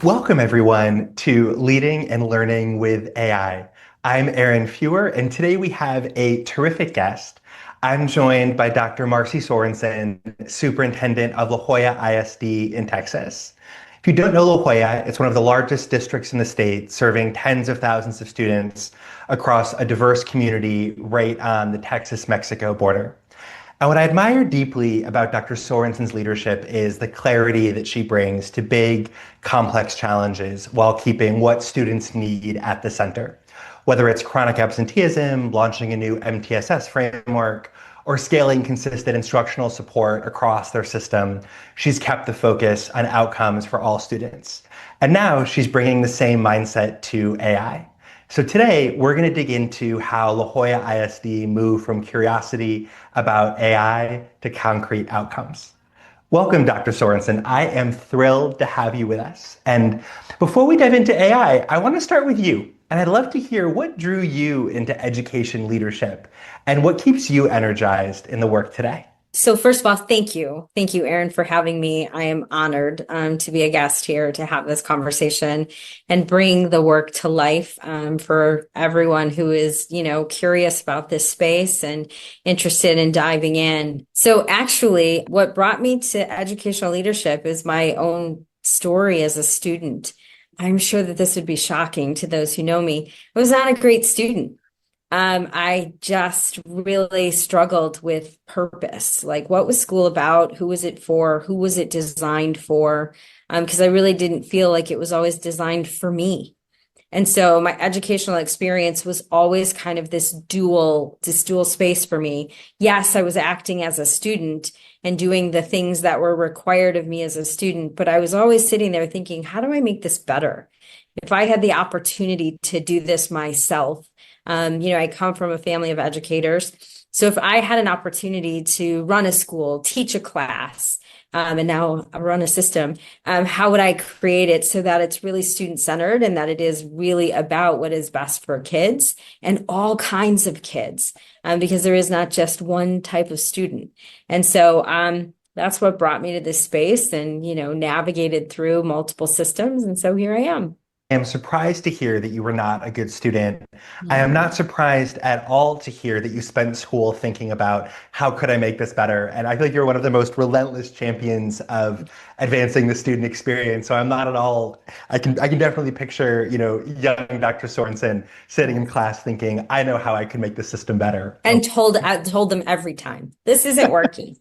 Welcome, everyone, to Leading and Learning with AI. I'm Aaron Fewer, and today we have a terrific guest. I'm joined by Dr. Marcey Sorensen, superintendent of La Joya ISD in Texas. If you don't know La Jolla, it's one of the largest districts in the state, serving tens of thousands of students across a diverse community right on the Texas-Mexico border. And what I admire deeply about Dr. Sorensen's leadership is the clarity that she brings to big, complex challenges while keeping what students need at the center. Whether it's chronic absenteeism, launching a new MTSS framework, or scaling consistent instructional support across their system, she's kept the focus on outcomes for all students. And now she's bringing the same mindset to AI. So today, we're going to dig into how La Jolla ISD moved from curiosity about AI to concrete outcomes. Welcome, Dr. Sorensen. I am thrilled to have you with us. And before we dive into AI, I want to start with you. And I'd love to hear what drew you into education leadership and what keeps you energized in the work today. So first of all, thank you. Thank you, Aaron, for having me. I am honored to be a guest here to have this conversation and bring the work to life for everyone who is, curious about this space and interested in diving in. So actually, what brought me to educational leadership is my own story as a student. I'm sure that this would be shocking to those who know me. I was not a great student. I just really struggled with purpose. Like, what was school about? Who was it for? Who was it designed for? Because I really didn't feel like it was always designed for me. And so my educational experience was always kind of this dual space for me. Yes, I was acting as a student and doing the things that were required of me as a student, but I was always sitting there thinking, how do I make this better? If I had the opportunity to do this myself, I come from a family of educators. So if I had an opportunity to run a school, teach a class, and now run a system, how would I create it so that it's really student-centered and that it is really about what is best for kids and all kinds of kids, because there is not just one type of student. And so that's what brought me to this space and, navigated through multiple systems. And so here I am. I am surprised to hear that you were not a good student. I am not surprised at all to hear that you spent school thinking about how could I make this better. And I feel like you're one of the most relentless champions of advancing the student experience. So I'm not at all, I can definitely picture, young Dr. Sorensen sitting in class thinking, I know how I can make the system better. And I told them every time, this isn't working.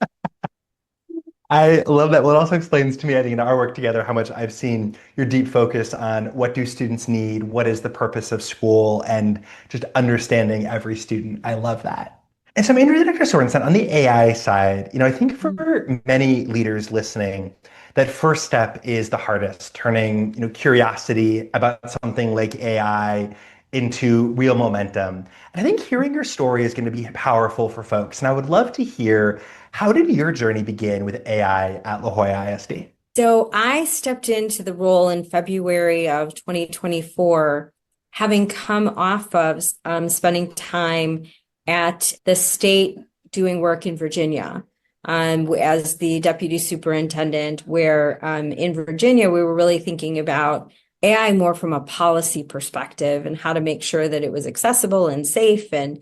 I love that. Well, it also explains to me, I think, in our work together, how much I've seen your deep focus on what do students need, what is the purpose of school, and just understanding every student. I love that. And so I'm interested, Dr. Sorensen, on the AI side, I think for many leaders listening, that first step is the hardest, turning, curiosity about something like AI into real momentum. And I think hearing your story is going to be powerful for folks. And I would love to hear, how did your journey begin with AI at La Jolla ISD? So I stepped into the role in February of 2024, having come off of spending time at the state doing work in Virginia as the deputy superintendent, where in Virginia, we were really thinking about AI more from a policy perspective and how to make sure that it was accessible and safe and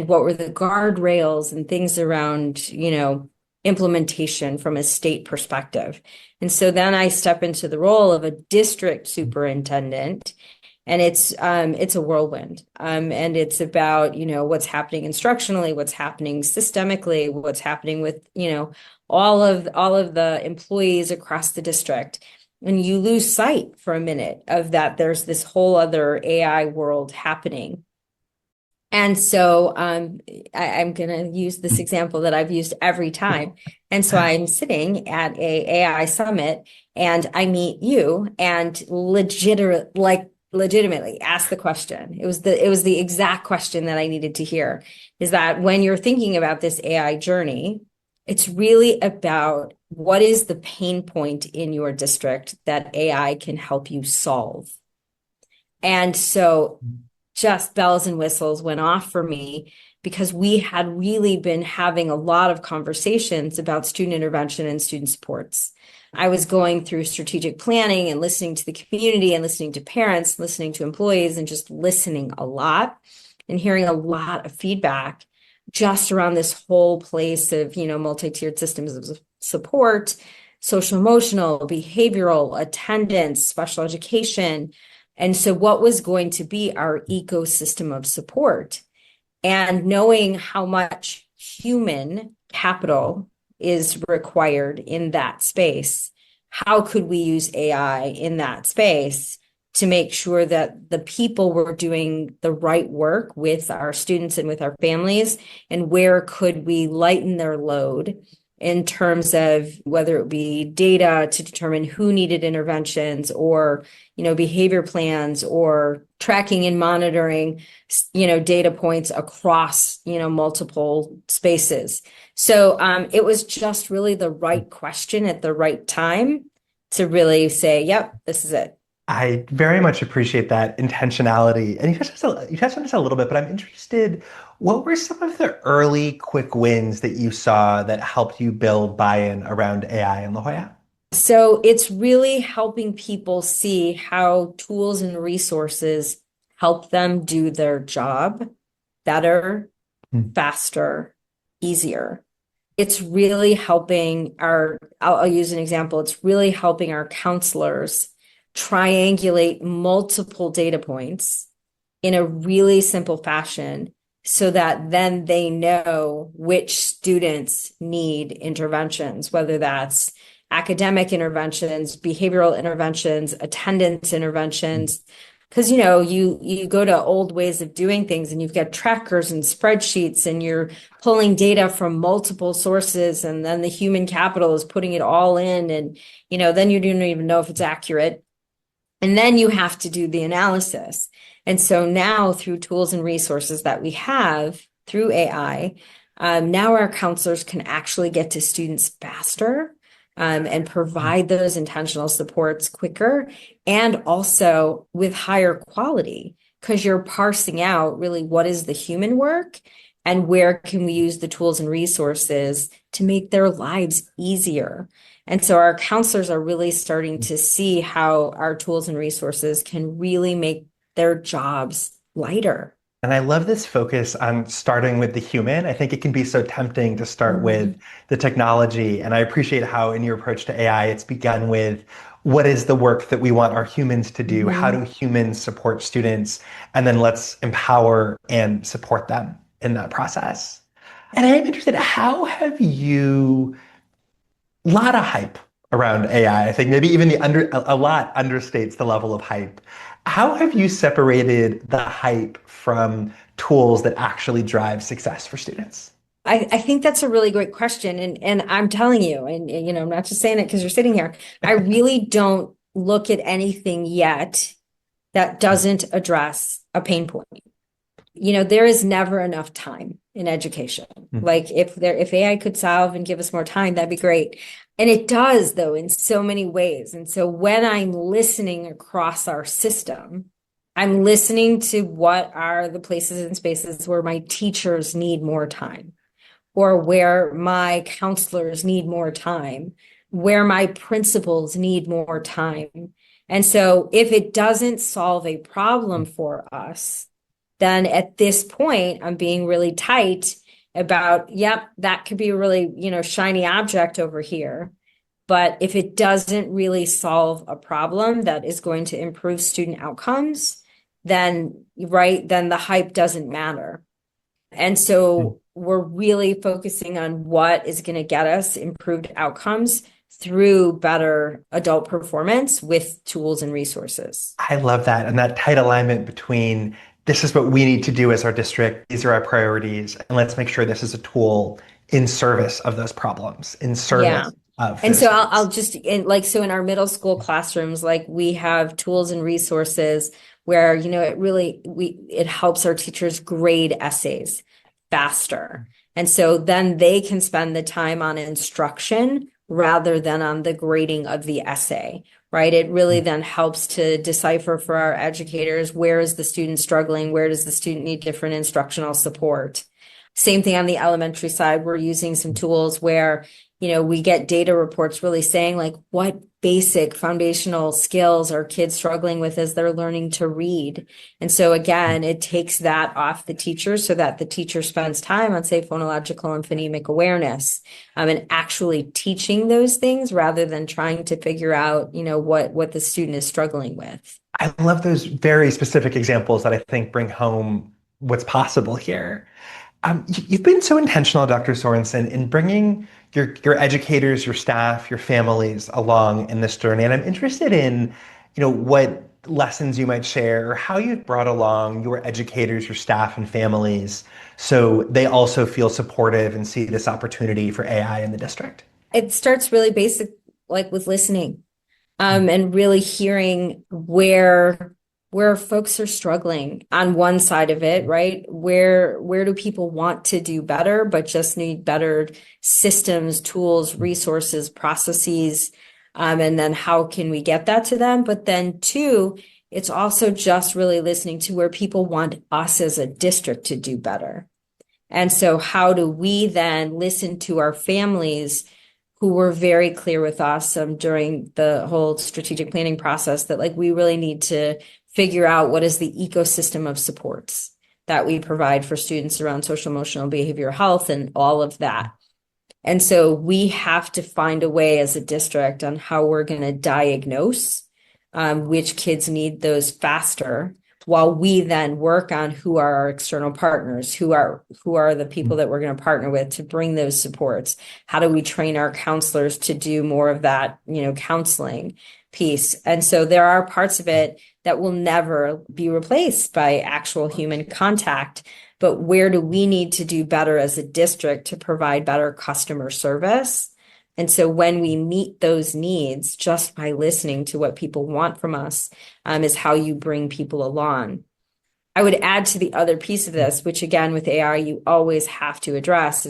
what were the guardrails and things around, implementation from a state perspective. And so then I step into the role of a district superintendent, and it's a whirlwind. And it's about, what's happening instructionally, what's happening systemically, what's happening with, all of the employees across the district. And you lose sight for a minute of that there's this whole other AI world happening. And so I'm going to use this example that I've used every time. And so I'm sitting at a AI summit and I meet you and legitimately ask the question. It was the exact question that I needed to hear, is that when you're thinking about this AI journey, it's really about what is the pain point in your district that AI can help you solve. And so just bells and whistles went off for me because we had really been having a lot of conversations about student intervention and student supports. I was going through strategic planning and listening to the community and listening to parents, listening to employees, and just listening a lot and hearing a lot of feedback just around this whole place of, multi-tiered systems of support, social emotional, behavioral, attendance, special education. And so what was going to be our ecosystem of support? And knowing how much human capital is required in that space, how could we use AI in that space to make sure that the people were doing the right work with our students and with our families, and where could we lighten their load in terms of whether it be data to determine who needed interventions, or behavior plans, or tracking and monitoring data points across multiple spaces. So it was just really the right question at the right time to really say, yep, this is it. I very much appreciate that intentionality. And you touched on this a little bit, but I'm interested, what were some of the early quick wins that you saw that helped you build buy-in around AI in La Jolla? So it's really helping people see how tools and resources help them do their job better, Hmm. faster, easier. It's really helping I'll use an example. It's really helping our counselors triangulate multiple data points in a really simple fashion, so that then they know which students need interventions, whether that's academic interventions, behavioral interventions, attendance interventions. Because you go to old ways of doing things, and you've got trackers and spreadsheets, and you're pulling data from multiple sources, and then the human capital is putting it all in, and then you don't even know if it's accurate. And then you have to do the analysis. And so now, through tools and resources that we have through AI, now our counselors can actually get to students faster, and provide those intentional supports quicker, and also with higher quality, because you're parsing out really what is the human work and where can we use the tools and resources to make their lives easier. And so our counselors are really starting to see how our tools and resources can really make their jobs lighter. And I love this focus on starting with the human. I think it can be so tempting to start with Mhm. the technology. And I appreciate how in your approach to AI, it's begun with what is the work that we want our humans to do? How do Mhm. humans support students? And then let's empower and support them in that process. And I am interested, how have you, a lot of hype around AI. I think maybe even a lot understates the level of hype. How have you separated the hype from tools that actually drive success for students? I think that's a really great question. And I'm telling you, and I'm not just saying it because you're sitting here. I really don't look at anything yet that doesn't address a pain point. There is never enough time in education. Mhm. Like if AI could solve and give us more time, that'd be great. And it does, though, in so many ways. And so when I'm listening across our system, I'm listening to what are the places and spaces where my teachers need more time, or where my counselors need more time, where my principals need more time. And so if it doesn't solve a problem for us, then at this point, I'm being really tight about, yep, that could be a really, shiny object over here. But if it doesn't really solve a problem that is going to improve student outcomes, then, right, then the hype doesn't matter. And so we're really focusing on what is going to get us improved outcomes through better adult performance with tools and resources. I love that. And that tight alignment between this is what we need to do as our district, these are our priorities, and let's make sure this is a tool in service of those problems, in Yeah. service of And those so I'll students. just so in our middle school classrooms, like we have tools and resources where, it helps our teachers grade essays faster. And so then they can spend the time on instruction rather than on the grading of the essay, right? It really then helps to decipher for our educators, where is the student struggling? Where does the student need different instructional support? Same thing on the elementary side. We're using some tools where, we get data reports really saying like what basic foundational skills are kids struggling with as they're learning to read. And so again, it takes that off the teacher so that the teacher spends time on, say, phonological and phonemic awareness, and actually teaching those things rather than trying to figure out, what the student is struggling with. I love those very specific examples that I think bring home what's possible here. You've been so intentional, Dr. Sorensen, in bringing your educators, your staff, your families along in this journey. And I'm interested in, what lessons you might share or how you've brought along your educators, your staff, and families so they also feel supportive and see this opportunity for AI in the district. It starts really basic, like with listening, and really hearing where folks are struggling on one side of it, right? Where do people want to do better, but just need better systems, tools, resources, processes, and then how can we get that to them? But then two, it's also just really listening to where people want us as a district to do better. And so how do we then listen to our families who were very clear with us during the whole strategic planning process that like we really need to figure out what is the ecosystem of supports that we provide for students around social, emotional, behavioral health and all of that. And so we have to find a way as a district on how we're going to diagnose which kids need those faster, while we then work on who are our external partners, who are the people that we're going to partner with to bring those supports. How do we train our counselors to do more of that, counseling piece? And so there are parts of it that will never be replaced by actual human contact. But where do we need to do better as a district to provide better customer service? And so when we meet those needs, just by listening to what people want from us, is how you bring people along. I would add to the other piece of this, which again, with AI, you always have to address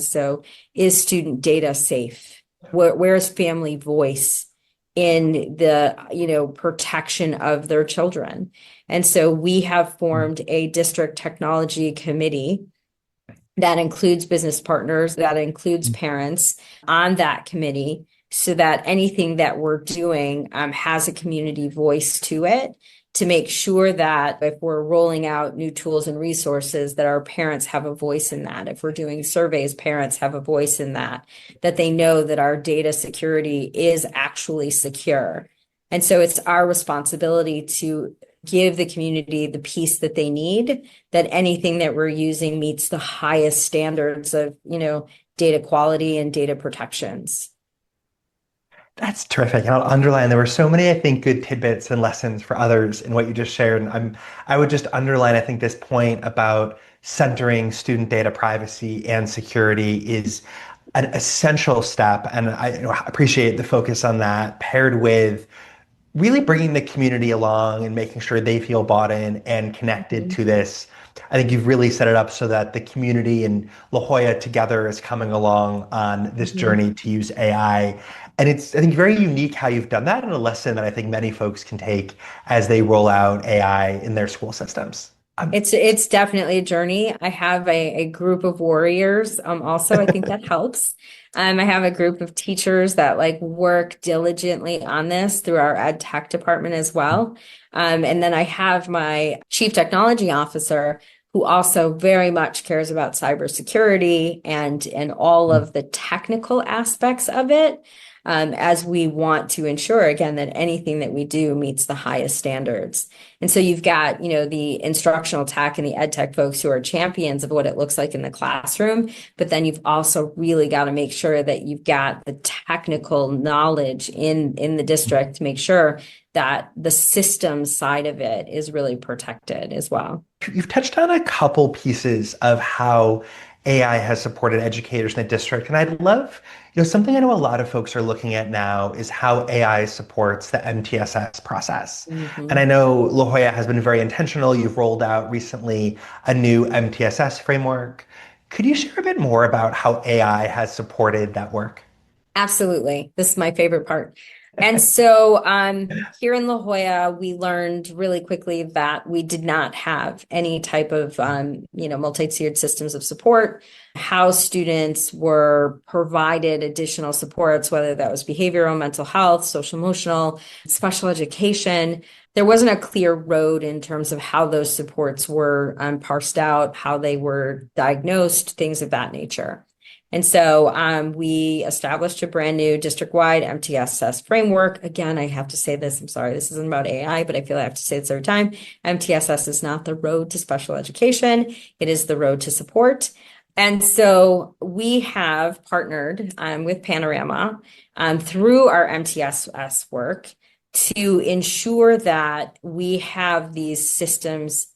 is student data safe? Where's family voice in the, protection of their children? And so we have formed a district technology committee that includes business partners, that includes parents on that committee, so that anything that we're doing has a community voice to it, to make sure that if we're rolling out new tools and resources, that our parents have a voice in that. If we're doing surveys, parents have a voice in that, that they know that our data security is actually secure. And so it's our responsibility to give the community the piece that they need, that anything that we're using meets the highest standards of, data quality and data protections. That's terrific. And I'll underline there were so many, I think, good tidbits and lessons for others in what you just shared. And I would just underline, I think, this point about centering student data privacy and security is an essential step. And I appreciate the focus on that, paired with really bringing the community along and making sure they feel bought in and connected to this. I think you've really set it up so that the community and La Jolla together is coming along on this journey to use AI. And it's, I think, very unique how you've done that, and a lesson that I think many folks can take as they roll out AI in their school systems. It's definitely a journey. I have a group of warriors. Also, I think that helps. I have a group of teachers that like work diligently on this through our ed tech department as well. And then I have my chief technology officer who also very much cares about cybersecurity and all of the technical aspects of it. As we want to ensure, again, that anything that we do meets the highest standards. And so you've got, the instructional tech and the ed tech folks who are champions of what it looks like in the classroom, but then you've also really got to make sure that you've got the technical knowledge in the district to make sure that the systems side of it is really protected as well. You've touched on a couple pieces of how AI has supported educators in the district. And I'd love, something I know a lot of folks are looking at now is how AI supports the MTSS process. And I know La Jolla has been very intentional. You've rolled out recently a new MTSS framework. Could you share a bit more about how AI has supported that work? Absolutely. This is my favorite part. And so here in La Jolla, we learned really quickly that we did not have any type of, multi-tiered systems of support, how students were provided additional supports, whether that was behavioral, mental health, social emotional, special education. There wasn't a clear road in terms of how those supports were parsed out, how they were diagnosed, things of that nature. And so we established a brand new district-wide MTSS framework. Again, I have to say this, I'm sorry, this isn't about AI, but I feel I have to say this every time. MTSS is not the road to special education. It is the road to support. And so we have partnered with Panorama through our MTSS work to ensure that we have these systems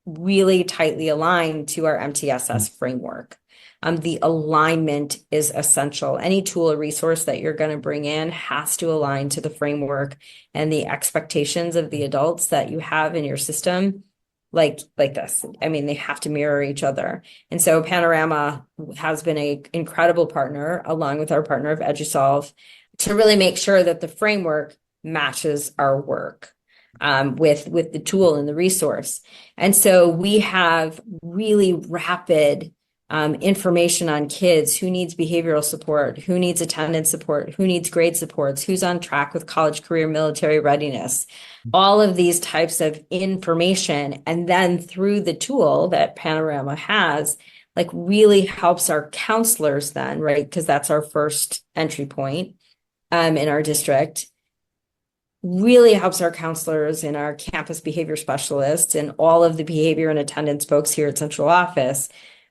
really tightly aligned to our MTSS framework. The alignment is essential. Any tool or resource that you're going to bring in has to align to the framework and the expectations of the adults that you have in your system, like this. I mean, they have to mirror each other. And so Panorama has been an incredible partner, along with our partner of EduSolve, to really make sure that the framework matches our work with the tool and the resource. And so we have really rapid information on kids, who needs behavioral support, who needs attendance support, who needs grade supports, who's on track with college, career, military readiness, all of these types of information. And then through the tool that Panorama has, like really helps our counselors then, right? Because that's our first entry point in our district. Really helps our counselors and our campus behavior specialists and all of the behavior and attendance folks here at central office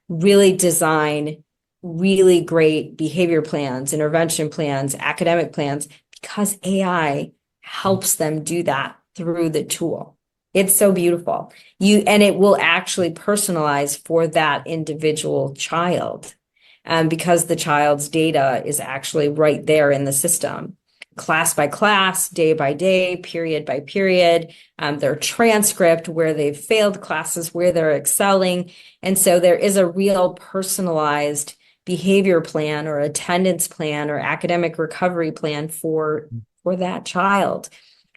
really design really great behavior plans, intervention plans, academic plans, because AI helps them do that through the tool. It's so beautiful. And it will actually personalize for that individual child, because the child's data is actually right there in the system. Class by class, day by day, period by period, their transcript, where they've failed classes, where they're excelling. And so there is a real personalized behavior plan or attendance plan or academic recovery plan for that child.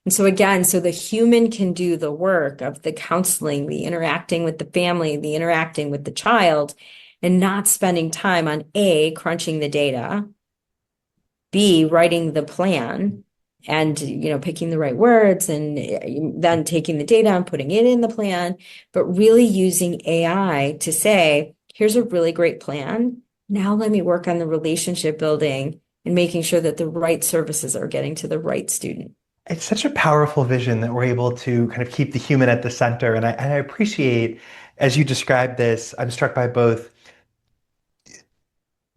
And so again, so the human can do the work of the counseling, the interacting with the family, the interacting with the child, and not spending time on A, crunching the data, B, writing the plan and, picking the right words and then taking the data and putting it in the plan, but really using AI to say, here's a really great plan. Now let me work on the relationship building and making sure that the right services are getting to the right student. It's such a powerful vision that we're able to kind of keep the human at the center. And I appreciate, as you described this, I'm struck by both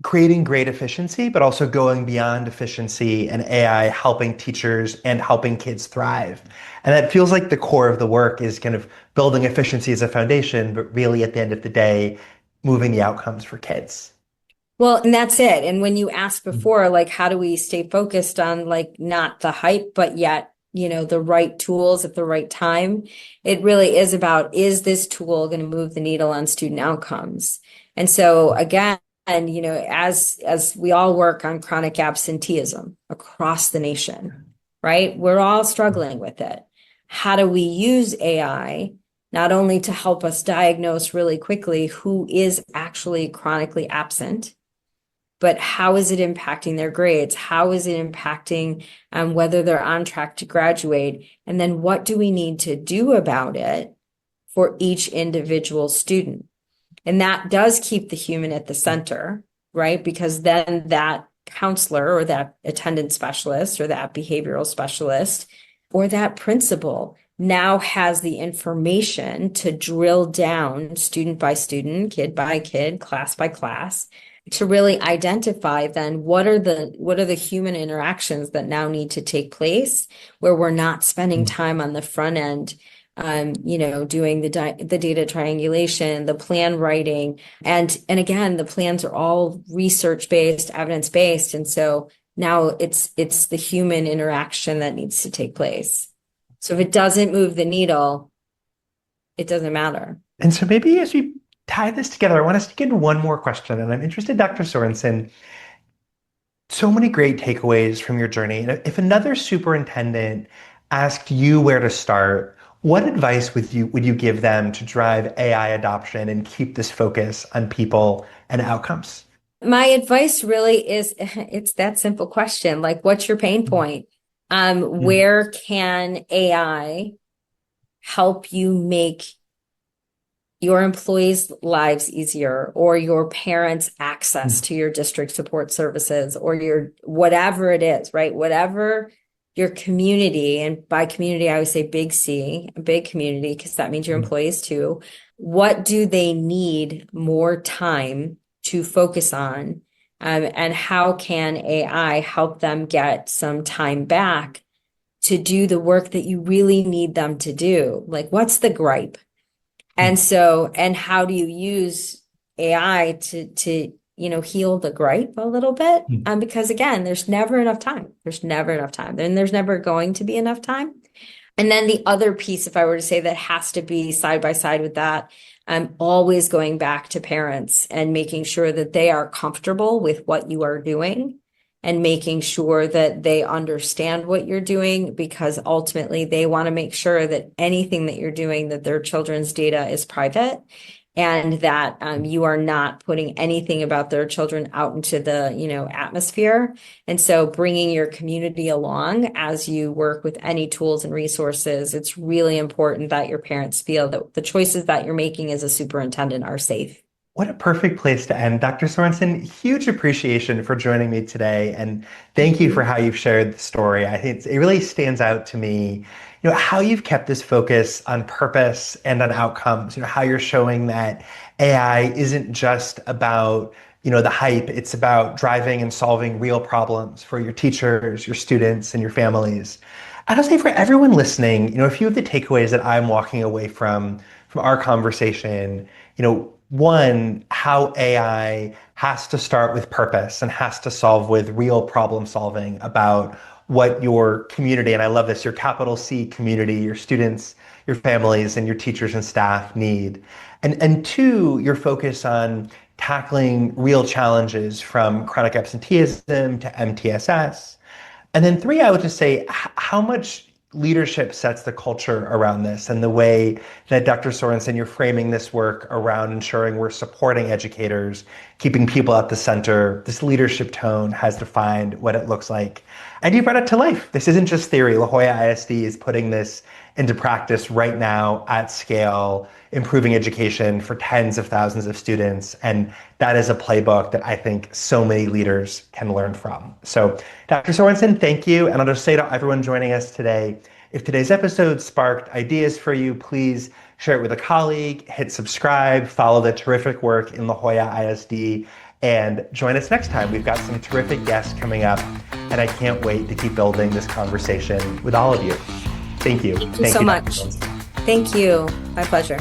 creating great efficiency, but also going beyond efficiency and AI helping teachers and helping kids thrive. And that feels like the core of the work is kind of building efficiency as a foundation, but really at the end of the day, moving the outcomes for kids. Well, and that's it. And when you asked before, like, how do we stay focused on like not the hype, but yet, the right tools at the right time? It really is about, is this tool going to move the needle on student outcomes? And so again, as we all work on chronic absenteeism across the nation, right? We're all struggling with it. How do we use AI not only to help us diagnose really quickly who is actually chronically absent, but how is it impacting their grades? How is it impacting whether they're on track to graduate? And then what do we need to do about it for each individual student? And that does keep the human at the center, right? Because then that counselor or that attendance specialist or that behavioral specialist or that principal now has the information to drill down student by student, kid by kid, class by class, to really identify then what are the human interactions that now need to take place, where we're not spending time on the front end, doing the data triangulation, the plan writing, and again, the plans are all research based, evidence based, and so now it's the human interaction that needs to take place. So if it doesn't move the needle, it doesn't matter. And so maybe as we tie this together, I want us to get one more question, and I'm interested, Dr. Sorensen, So many great takeaways from your journey. And if another superintendent asked you where to start, what advice would you give them to drive AI adoption and keep this focus on people and outcomes? My advice really is it's that simple question. Like, what's your pain point? Mm, Where can AI help you make your employees' lives easier, or your parents' access mm, to your district support services, or your whatever it is, right? Whatever your community, and by community, I would say big C, a big community, because that means your mm, employees too. What do they need more time to focus on? And how can AI help them get some time back to do the work that you really need them to do? Like, what's the gripe? And mm, so, and how do you use AI to heal the gripe a little bit? mm. Because again, there's never enough time. There's never enough time. And there's never going to be enough time. And then the other piece, if I were to say that has to be side by side with that, I'm always going back to parents and making sure that they are comfortable with what you are doing and making sure that they understand what you're doing, because ultimately they want to make sure that anything that you're doing, that their children's data is private, and that you are not putting anything about their children out into the atmosphere. And so bringing your community along as you work with any tools and resources, it's really important that your parents feel that the choices that you're making as a superintendent are safe. What a perfect place to end. Dr. Sorensen, huge appreciation for joining me today. And thank you for how you've shared the story. I think it really stands out to me, how you've kept this focus on purpose and on outcomes, how you're showing that AI isn't just about, the hype. It's about driving and solving real problems for your teachers, your students, and your families. I'd say for everyone listening, a few of the takeaways that I'm walking away from our conversation, one, how AI has to start with purpose and has to solve with real problem solving about what your community, and I love this, your capital C community, your students, your families, and your teachers and staff need. And two, your focus on tackling real challenges from chronic absenteeism to MTSS. And then three, I would just say how much leadership sets the culture around this, and the way that Dr. Sorensen, you're framing this work around ensuring we're supporting educators, keeping people at the center. This leadership tone has defined what it looks like. And you brought it to life. This isn't just theory. La Joya ISD is putting this into practice right now at scale, improving education for tens of thousands of students. And that is a playbook that I think so many leaders can learn from. So, Dr. Sorensen, thank you. And I'll just say to everyone joining us today, if today's episode sparked ideas for you, please share it with a colleague, hit subscribe, follow the terrific work in La Joya ISD, and join us next time. We've got some terrific guests coming up, and I can't wait to keep building this conversation with all of you. Thank you. Thank you Thank so you, Dr. much. Sorensen. Thank you. My pleasure.